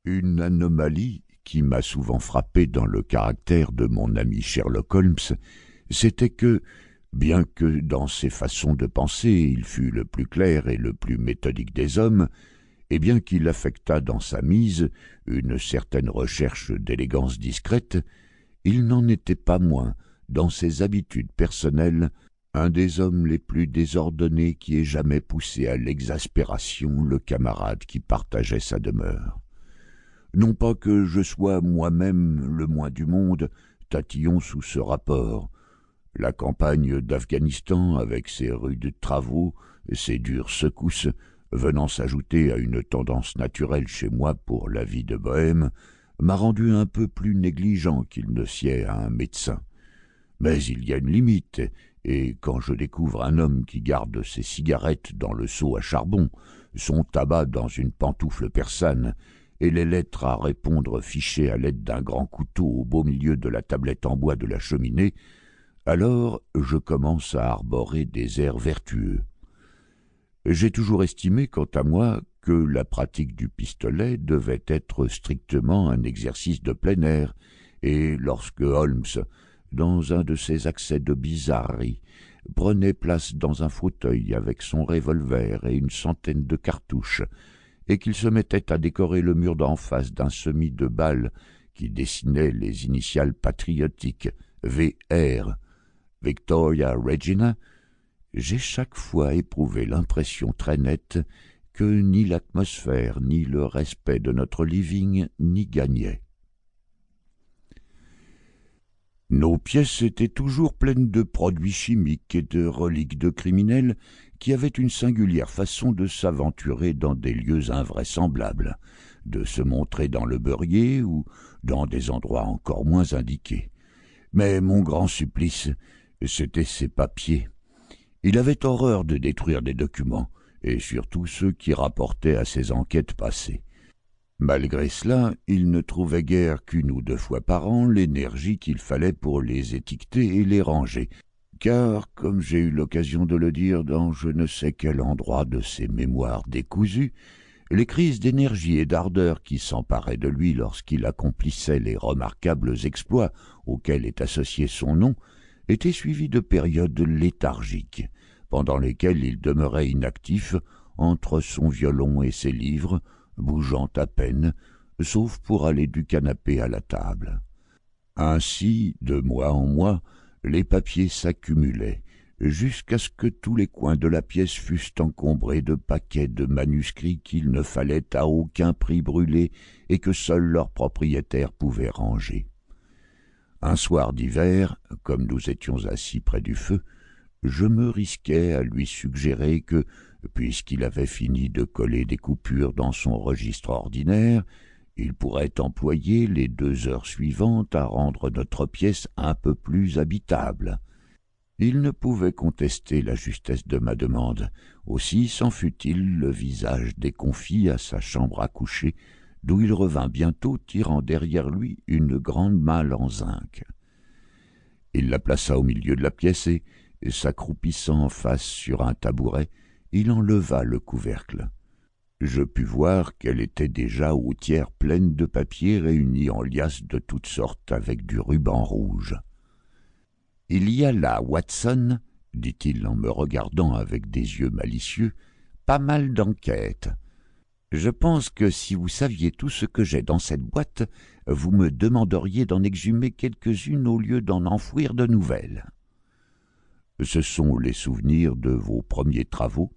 Une anomalie qui m'a souvent frappé dans le caractère de mon ami Sherlock Holmes, c'était que, bien que dans ses façons de penser il fût le plus clair et le plus méthodique des hommes, et bien qu'il affectât dans sa mise une certaine recherche d'élégance discrète, il n'en était pas moins, dans ses habitudes personnelles, un des hommes les plus désordonnés qui ait jamais poussé à l'exaspération le camarade qui partageait sa demeure. Non pas que je sois moi-même le moins du monde tatillon sous ce rapport. La campagne d'Afghanistan, avec ses rudes travaux, ses dures secousses, venant s'ajouter à une tendance naturelle chez moi pour la vie de bohème, m'a rendu un peu plus négligent qu'il ne sied à un médecin. Mais il y a une limite, et quand je découvre un homme qui garde ses cigarettes dans le seau à charbon, son tabac dans une pantoufle persane, et les lettres à répondre fichées à l'aide d'un grand couteau au beau milieu de la tablette en bois de la cheminée, alors je commence à arborer des airs vertueux. J'ai toujours estimé, quant à moi, que la pratique du pistolet devait être strictement un exercice de plein air, et lorsque Holmes, dans un de ses accès de bizarrerie, prenait place dans un fauteuil avec son revolver et une centaine de cartouches, et qu'il se mettait à décorer le mur d'en face d'un semis de balles qui dessinait les initiales patriotiques VR, Victoria Regina, j'ai chaque fois éprouvé l'impression très nette que ni l'atmosphère ni le respect de notre living n'y gagnaient. Nos pièces étaient toujours pleines de produits chimiques et de reliques de criminels qui avaient une singulière façon de s'aventurer dans des lieux invraisemblables, de se montrer dans le beurrier ou dans des endroits encore moins indiqués. Mais mon grand supplice, c'étaient ces papiers. Il avait horreur de détruire des documents, et surtout ceux qui rapportaient à ses enquêtes passées. Malgré cela, il ne trouvait guère qu'une ou deux fois par an l'énergie qu'il fallait pour les étiqueter et les ranger, car, comme j'ai eu l'occasion de le dire dans je ne sais quel endroit de ses mémoires décousues, les crises d'énergie et d'ardeur qui s'emparaient de lui lorsqu'il accomplissait les remarquables exploits auxquels est associé son nom étaient suivies de périodes léthargiques, pendant lesquelles il demeurait inactif entre son violon et ses livres, bougeant à peine, sauf pour aller du canapé à la table. Ainsi, de mois en mois, les papiers s'accumulaient, jusqu'à ce que tous les coins de la pièce fussent encombrés de paquets de manuscrits qu'il ne fallait à aucun prix brûler et que seul leur propriétaire pouvait ranger. Un soir d'hiver, comme nous étions assis près du feu, je me risquai à lui suggérer que, puisqu'il avait fini de coller des coupures dans son registre ordinaire, il pourrait employer les 2 heures suivantes à rendre notre pièce un peu plus habitable. Il ne pouvait contester la justesse de ma demande, aussi s'en fut-il le visage déconfit à sa chambre à coucher, d'où il revint bientôt tirant derrière lui une grande malle en zinc. Il la plaça au milieu de la pièce et, s'accroupissant en face sur un tabouret, il en leva le couvercle. Je pus voir qu'elle était déjà au tiers pleine de papiers réunis en liasses de toutes sortes avec du ruban rouge. « Il y a là, Watson, dit-il en me regardant avec des yeux malicieux, pas mal d'enquêtes. Je pense que si vous saviez tout ce que j'ai dans cette boîte, vous me demanderiez d'en exhumer quelques-unes au lieu d'en enfouir de nouvelles. Ce sont les souvenirs de vos premiers travaux.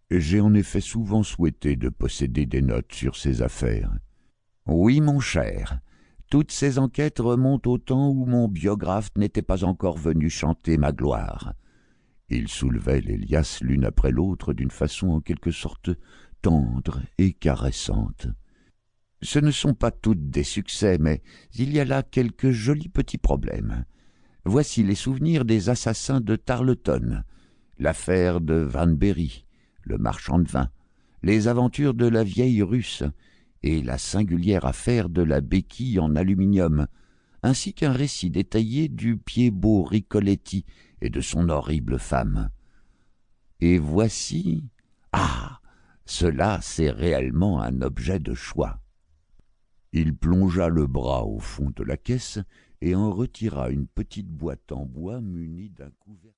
J'ai en effet souvent souhaité de posséder des notes sur ces affaires. Oui, mon cher, toutes ces enquêtes remontent au temps où mon biographe n'était pas encore venu chanter ma gloire. » Il soulevait les liasses l'une après l'autre d'une façon en quelque sorte tendre et caressante. « Ce ne sont pas toutes des succès, mais il y a là quelques jolis petits problèmes. Voici les souvenirs des assassins de Tarleton, l'affaire de Van Berry, le marchand de vin, les aventures de la vieille Russe et la singulière affaire de la béquille en aluminium, ainsi qu'un récit détaillé du Pied-Beau Ricoletti et de son horrible femme. Et voici... Ah, cela, c'est réellement un objet de choix. » Il plongea le bras au fond de la caisse et en retira une petite boîte en bois munie d'un couvercle.